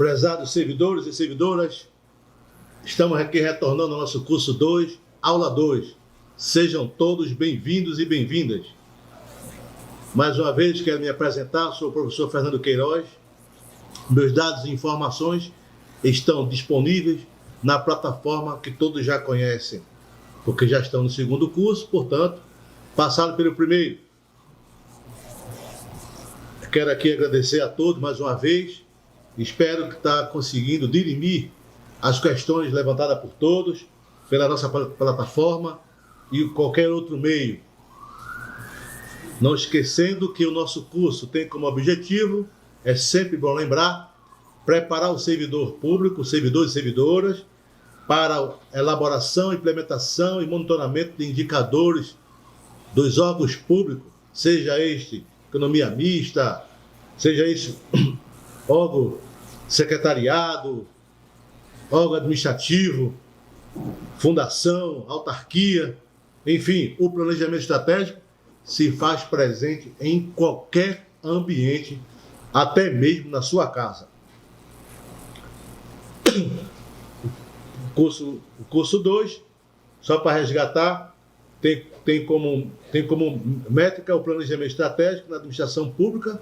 Prezados servidores e servidoras, estamos aqui retornando ao nosso curso 2, aula 2. Sejam todos bem-vindos e bem-vindas. Mais uma vez, quero me apresentar, sou o professor Fernando Queiroz. Meus dados e informações estão disponíveis na plataforma que todos já conhecem, porque já estão no segundo curso, portanto, passaram pelo primeiro. Quero aqui agradecer a todos mais uma vez. Espero que está conseguindo dirimir as questões levantadas por todos, pela nossa plataforma e qualquer outro meio. Não esquecendo que o nosso curso tem como objetivo, é sempre bom lembrar, preparar o servidor público, servidores e servidoras, para a elaboração, implementação e monitoramento de indicadores dos órgãos públicos, seja este economia mista, seja este órgão secretariado, órgão administrativo, fundação, autarquia, enfim, o planejamento estratégico se faz presente em qualquer ambiente, até mesmo na sua casa. O curso 2, só para resgatar, tem como métrica o planejamento estratégico na administração pública,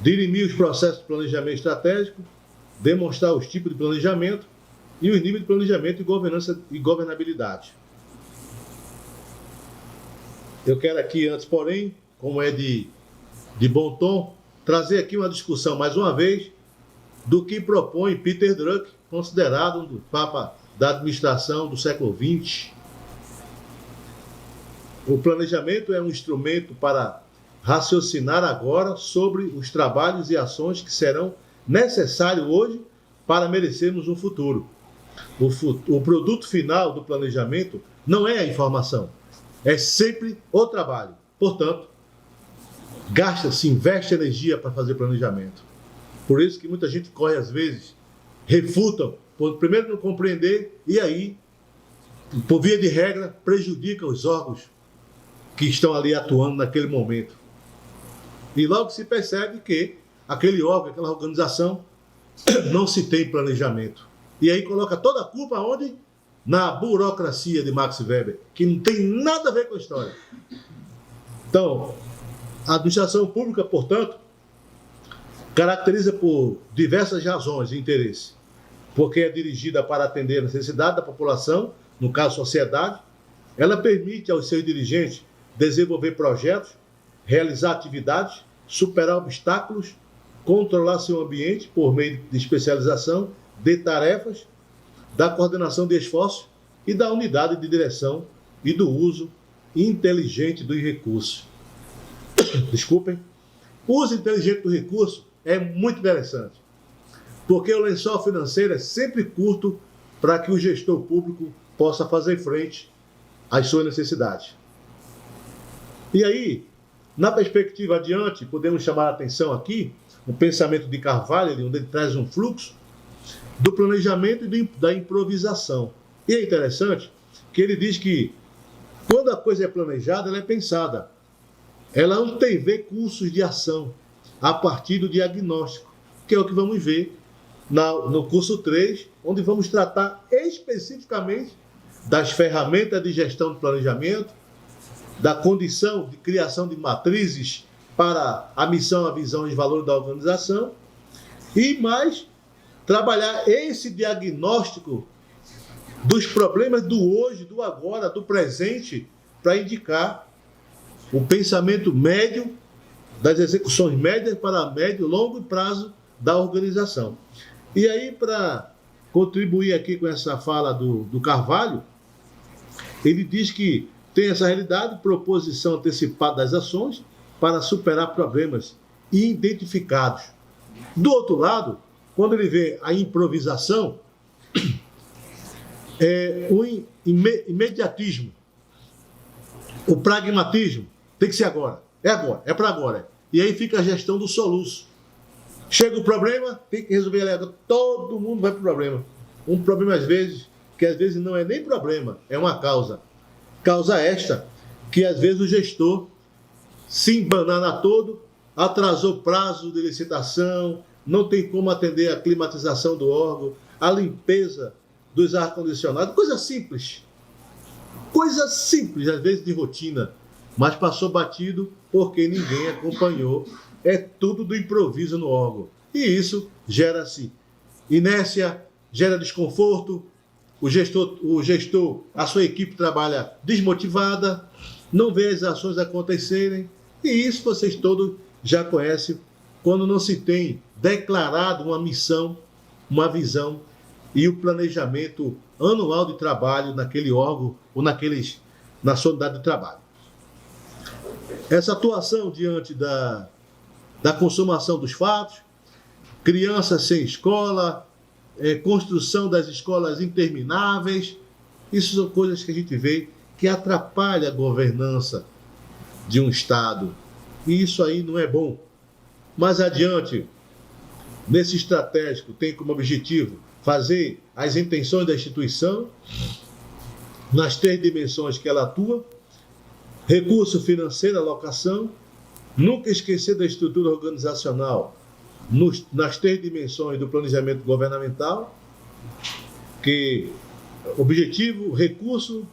dirimir os processos de planejamento estratégico, demonstrar os tipos de planejamento e os níveis de planejamento e governança e governabilidade. Eu quero aqui, antes, porém, como é de bom tom, trazer aqui uma discussão, mais uma vez, do que propõe Peter Drucker, considerado um Papa da administração do século XX. O planejamento é um instrumento para raciocinar agora sobre os trabalhos e ações que serão necessários hoje para merecermos um futuro. O produto final do planejamento não é a informação, é sempre o trabalho. Portanto, gasta-se, investe energia para fazer planejamento. Por isso que muita gente corre, às vezes, refutam, por primeiro não compreender, e aí, por via de regra, prejudica os órgãos que estão ali atuando naquele momento. E logo se percebe que aquele órgão, aquela organização, não se tem planejamento. E aí coloca toda a culpa onde? Na burocracia de Max Weber, que não tem nada a ver com a história. Então, a administração pública, portanto, caracteriza por diversas razões de interesse, porque é dirigida para atender a necessidade da população, no caso, sociedade. Ela permite aos seus dirigentes desenvolver projetos, realizar atividades, superar obstáculos, controlar seu ambiente por meio de especialização, de tarefas, da coordenação de esforços e da unidade de direção e do uso inteligente dos recursos. Desculpem. O uso inteligente do recurso é muito interessante, porque o lençol financeiro é sempre curto para que o gestor público possa fazer frente às suas necessidades. E aí, na perspectiva adiante, podemos chamar a atenção aqui o pensamento de Carvalho, onde ele traz um fluxo do planejamento e da improvisação. E é interessante que ele diz que quando a coisa é planejada, ela é pensada. Ela não tem a ver cursos de ação a partir do diagnóstico, que é o que vamos ver no curso 3, onde vamos tratar especificamente das ferramentas de gestão de planejamento, da condição de criação de matrizes para a missão, a visão e os valores da organização, e mais trabalhar esse diagnóstico dos problemas do hoje, do agora, do presente, para indicar o pensamento médio das execuções médias para médio e longo prazo da organização. E aí, para contribuir aqui com essa fala do Carvalho, ele diz que tem essa realidade, proposição antecipada das ações para superar problemas identificados. Do outro lado, quando ele vê a improvisação, o imediatismo, o pragmatismo, tem que ser agora, é para agora. E aí fica a gestão do soluço. Chega o problema, tem que resolver ele agora. Todo mundo vai para o problema. Um problema, às vezes, que às vezes não é nem problema, é uma causa. Causa esta, que às vezes o gestor se embanana todo, atrasou prazo de licitação, não tem como atender a climatização do órgão, a limpeza dos ar-condicionados, coisa simples, às vezes de rotina, mas passou batido porque ninguém acompanhou. É tudo do improviso no órgão. E isso gera-se inércia, gera desconforto, o gestor, a sua equipe trabalha desmotivada, não vê as ações acontecerem, e isso vocês todos já conhecem, quando não se tem declarado uma missão, uma visão e o planejamento anual de trabalho naquele órgão ou na sua unidade de trabalho. Essa atuação diante da consumação dos fatos, crianças sem escola, construção das escolas intermináveis, isso são coisas que a gente vê que atrapalham a governança de um Estado. E isso aí não é bom. Mais adiante, nesse estratégico, tem como objetivo fazer as intenções da instituição, nas 3 dimensões que ela atua: recurso financeiro, alocação, nunca esquecer da estrutura organizacional, nas 3 dimensões do planejamento governamental, que objetivo, recurso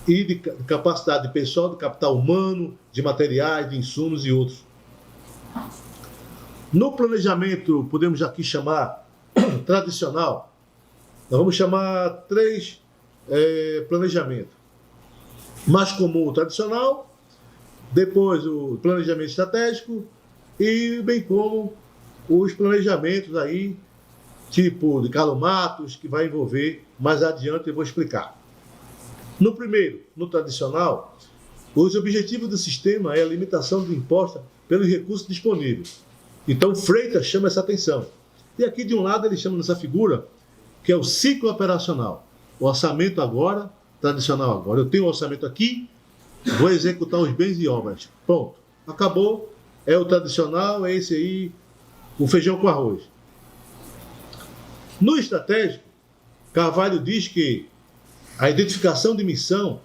e de capacidade de pessoal, de capital humano, de materiais, de insumos e outros. No planejamento, podemos aqui chamar tradicional, nós vamos chamar 3 planejamentos. Mais comum, o tradicional, depois o planejamento estratégico e bem como os planejamentos aí, tipo de Carlos Matos, que vai envolver mais adiante, eu vou explicar. No primeiro, no tradicional, os objetivos do sistema é a limitação de imposto pelos recursos disponíveis. Então, Freitas chama essa atenção. E aqui, de um lado, ele chama nessa figura, que é o ciclo operacional. O orçamento agora, tradicional agora. Eu tenho um orçamento aqui, vou executar os bens e obras. Pronto. Acabou. É o tradicional, é esse aí, o feijão com arroz. No estratégico, Carvalho diz que a identificação de missão,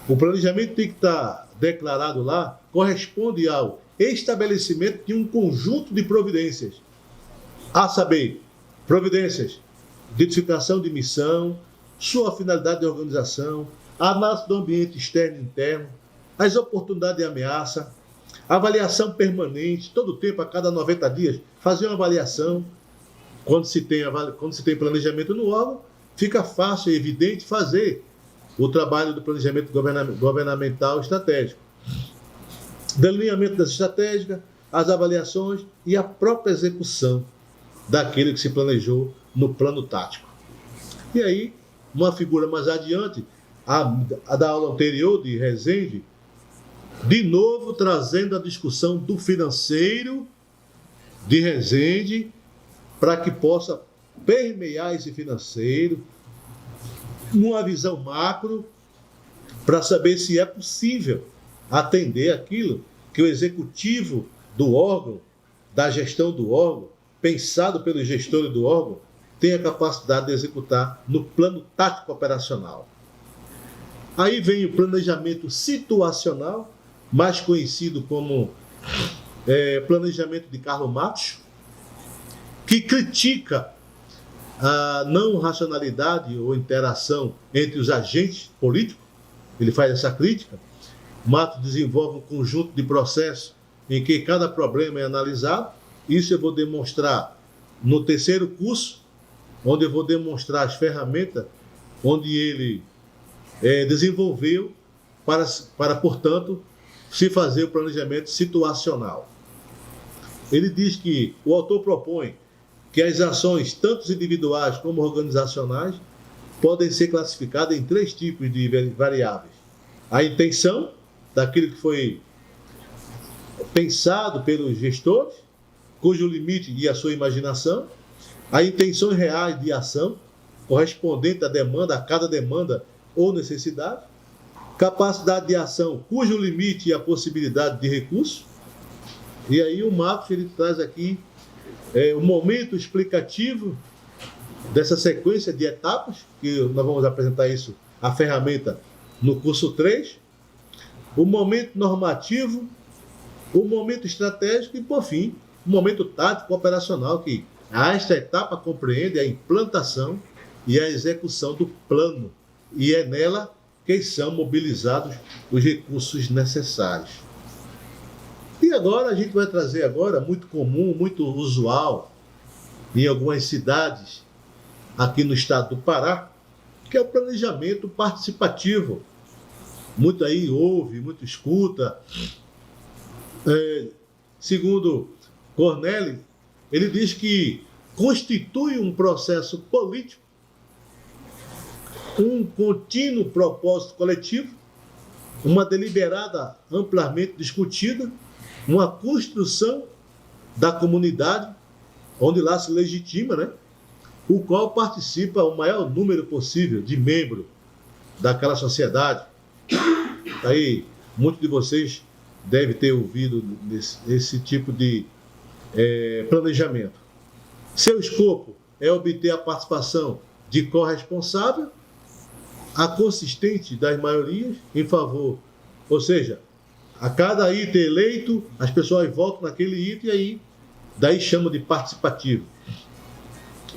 o planejamento tem que estar declarado lá, corresponde ao estabelecimento de um conjunto de providências. A saber, providências, identificação de missão, sua finalidade de organização, análise do ambiente externo e interno, as oportunidades de ameaça, avaliação permanente, todo o tempo, a cada 90 dias, fazer uma avaliação. Quando se tem planejamento no órgão, fica fácil e evidente fazer o trabalho do planejamento governamental estratégico. Delineamento das estratégias, as avaliações e a própria execução daquilo que se planejou no plano tático. E aí, uma figura mais adiante, a da aula anterior de Rezende, de novo trazendo a discussão do financeiro de Rezende, para que possa permear esse financeiro numa visão macro, para saber se é possível atender aquilo que o executivo do órgão, da gestão do órgão, pensado pelos gestores do órgão, tem a capacidade de executar no plano tático operacional. Aí vem o planejamento situacional, mais conhecido como planejamento de Carlos Matos, que critica a não racionalidade ou interação entre os agentes políticos. Ele faz essa crítica. Matos desenvolve um conjunto de processos em que cada problema é analisado. Isso eu vou demonstrar no terceiro curso, onde eu vou demonstrar as ferramentas onde ele desenvolveu para, portanto, se fazer o planejamento situacional. Ele diz que o autor propõe que as ações, tanto individuais como organizacionais, podem ser classificadas em 3 tipos de variáveis. A intenção daquilo que foi pensado pelos gestores, cujo limite e a sua imaginação, a intenções reais de ação, correspondente à demanda, a cada demanda ou necessidade, capacidade de ação, cujo limite e a possibilidade de recurso. E aí o Matos ele traz aqui o momento explicativo dessa sequência de etapas, que nós vamos apresentar isso, a ferramenta, no curso 3, o momento normativo, o momento estratégico e, por fim, o momento tático operacional, que esta etapa compreende a implantação e a execução do plano, e é nela que são mobilizados os recursos necessários. E agora a gente vai trazer agora, muito comum, muito usual, em algumas cidades aqui no estado do Pará, que é o planejamento participativo. Muito aí ouve, muito escuta. Segundo Cornélio, ele diz que constitui um processo político, um contínuo propósito coletivo, uma deliberada amplamente discutida, uma construção da comunidade, onde lá se legitima, né? O qual participa o maior número possível de membros daquela sociedade. Aí, muitos de vocês devem ter ouvido esse tipo de planejamento. Seu escopo é obter a participação de corresponsável, a consistente das maiorias em favor, ou seja, a cada item eleito, as pessoas votam naquele item e aí, daí chamam de participativo.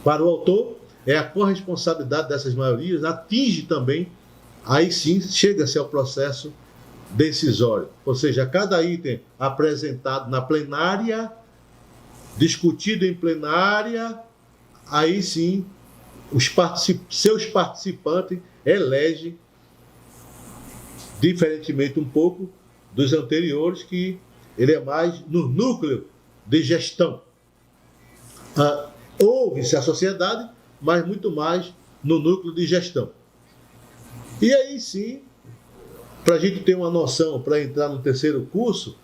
Para o autor, é a corresponsabilidade dessas maiorias, atinge também, aí sim, chega-se ao processo decisório. Ou seja, cada item apresentado na plenária, discutido em plenária, aí sim, seus participantes elegem, diferentemente um pouco dos anteriores, que ele é mais no núcleo de gestão. Ouve-se a sociedade, mas muito mais no núcleo de gestão. E aí sim, para a gente ter uma noção, para entrar no terceiro curso,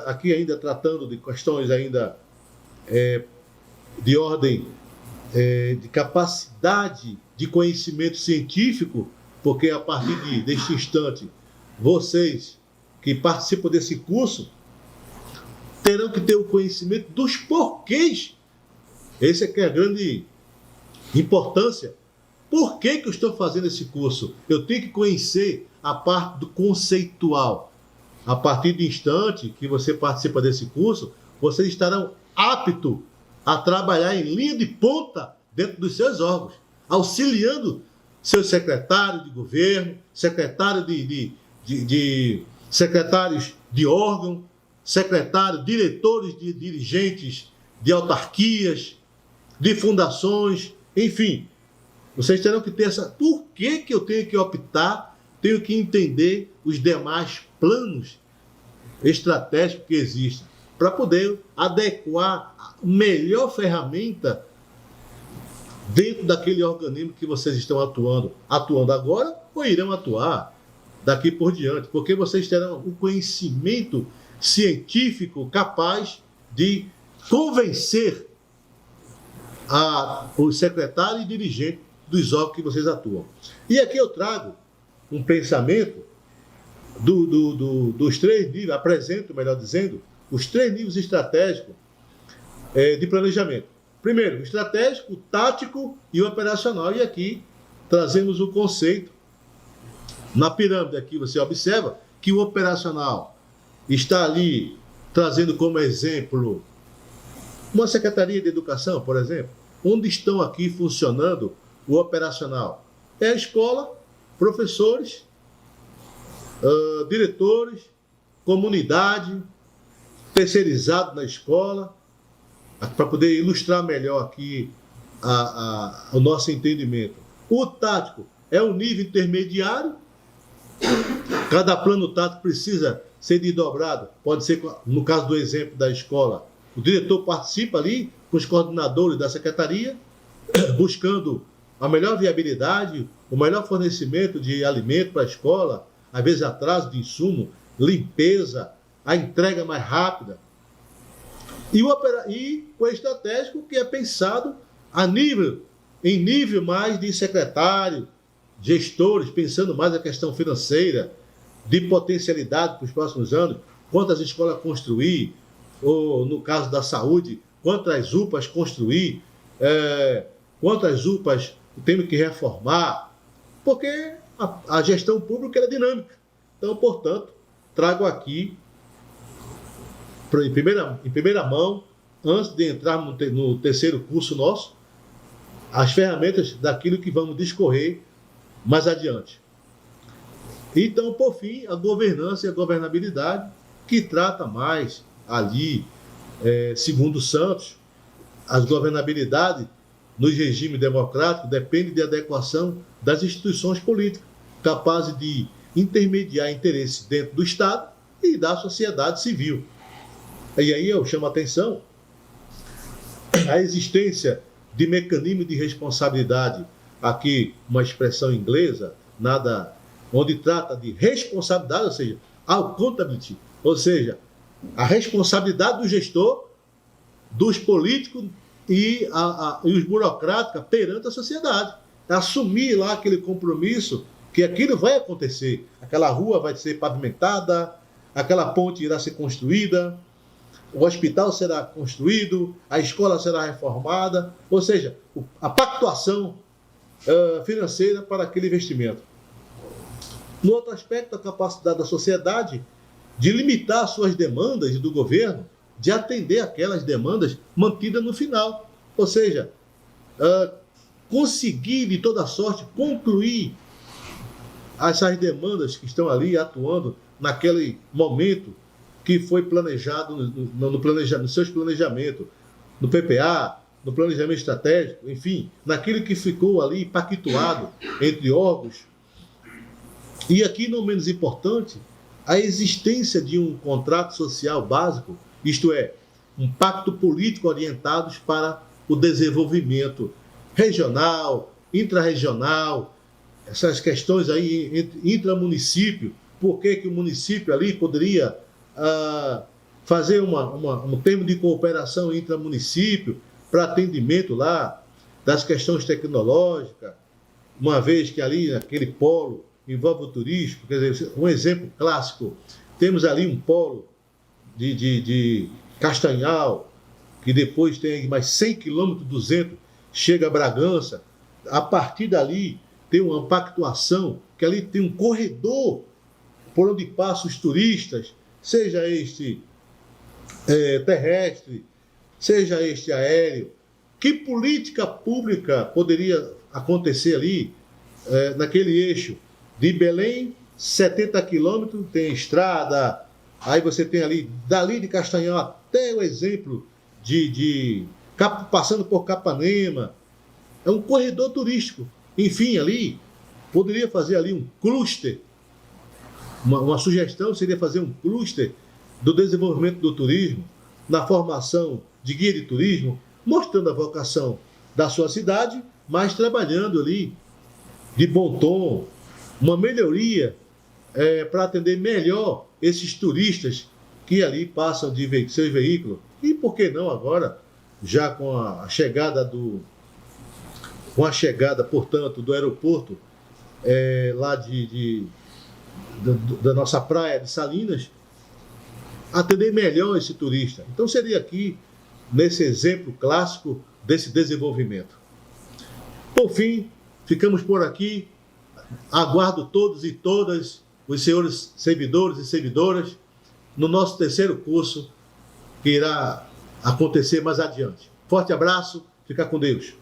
aqui ainda tratando de questões ainda de ordem de capacidade de conhecimento científico, porque a partir deste instante, vocês que participam desse curso terão que ter o conhecimento dos porquês. Essa é que é a grande importância. Por que eu estou fazendo esse curso? Eu tenho que conhecer a parte do conceitual. A partir do instante que você participa desse curso, vocês estarão aptos a trabalhar em linha de ponta dentro dos seus órgãos, auxiliando seus secretários de governo, secretários de órgão, secretários, diretores de dirigentes de autarquias, de fundações, enfim. Vocês terão que ter essa... Por que eu tenho que optar, tenho que entender os demais planos estratégicos que existem, para poder adequar a melhor ferramenta dentro daquele organismo que vocês estão atuando agora ou irão atuar daqui por diante, porque vocês terão um conhecimento científico capaz de convencer os secretários e dirigentes dos órgãos que vocês atuam. E aqui eu trago um pensamento dos três níveis, apresento, melhor dizendo, os três níveis estratégicos de planejamento. Primeiro, o estratégico, o tático e o operacional. E aqui trazemos o conceito. Na pirâmide aqui você observa que o operacional está ali trazendo como exemplo uma Secretaria de Educação, por exemplo. Onde estão aqui funcionando o operacional? É a escola, professores, diretores, comunidade, terceirizado na escola, para poder ilustrar melhor aqui o nosso entendimento. O tático é o nível intermediário. Cada plano tático precisa ser desdobrado. Pode ser, no caso do exemplo da escola, o diretor participa ali com os coordenadores da secretaria, buscando a melhor viabilidade, o melhor fornecimento de alimento para a escola, às vezes atraso de insumo, limpeza, a entrega mais rápida. E o estratégico, que é pensado em nível mais de secretário, gestores, pensando mais na questão financeira, de potencialidade para os próximos anos, quantas escolas construir, ou no caso da saúde, quantas UPAs construir, quantas UPAs temos que reformar, porque a gestão pública é dinâmica. Então, portanto, trago aqui em primeira mão, antes de entrar no terceiro curso nosso, as ferramentas daquilo que vamos discorrer mais adiante. Então, por fim, a governança e a governabilidade, que trata mais ali, segundo Santos, as governabilidades no regime democrático depende de adequação das instituições políticas, capazes de intermediar interesses dentro do Estado e da sociedade civil. E aí eu chamo a atenção a existência de mecanismos de responsabilidade, aqui uma expressão inglesa, onde trata de responsabilidade, ou seja, accountability, ou seja, a responsabilidade do gestor, dos políticos e os burocratas perante a sociedade. Assumir lá aquele compromisso que aquilo vai acontecer. Aquela rua vai ser pavimentada, aquela ponte irá ser construída, o hospital será construído, a escola será reformada, ou seja, a pactuação financeira para aquele investimento. No outro aspecto, a capacidade da sociedade de limitar suas demandas e do governo, de atender aquelas demandas mantidas no final. Ou seja, conseguir de toda sorte concluir essas demandas que estão ali atuando naquele momento que foi planejado nos seus planejamentos, no PPA, no planejamento estratégico, enfim, naquilo que ficou ali pactuado entre órgãos. E aqui, não menos importante, a existência de um contrato social básico, isto é, um pacto político orientados para o desenvolvimento regional, intrarregional, essas questões aí intramunicípio, por que o município ali poderia fazer um termo de cooperação intramunicípio para atendimento lá das questões tecnológicas, uma vez que ali naquele polo envolve o turismo. Quer dizer, um exemplo clássico, temos ali um polo de Castanhal, que depois tem mais 100 quilômetros, 200, chega a Bragança. A partir dali tem uma pactuação, que ali tem um corredor por onde passam os turistas, seja este terrestre, seja este aéreo. Que política pública poderia acontecer ali, naquele eixo? De Belém, 70 quilômetros, tem estrada, aí você tem ali, dali de Castanhal até o exemplo passando por Capanema, é um corredor turístico. Enfim, ali, poderia fazer ali um cluster, uma sugestão seria fazer um cluster do desenvolvimento do turismo, na formação de guia de turismo, mostrando a vocação da sua cidade, mas trabalhando ali de bom tom, uma melhoria para atender melhor esses turistas que ali passam de seus veículos. E por que não agora, já com a chegada, portanto, do aeroporto lá da nossa praia de Salinas, atender melhor esse turista. Então seria aqui, nesse exemplo clássico desse desenvolvimento. Por fim, ficamos por aqui. Aguardo todos e todas os senhores servidores e servidoras no nosso terceiro curso, que irá acontecer mais adiante. Forte abraço, fica com Deus.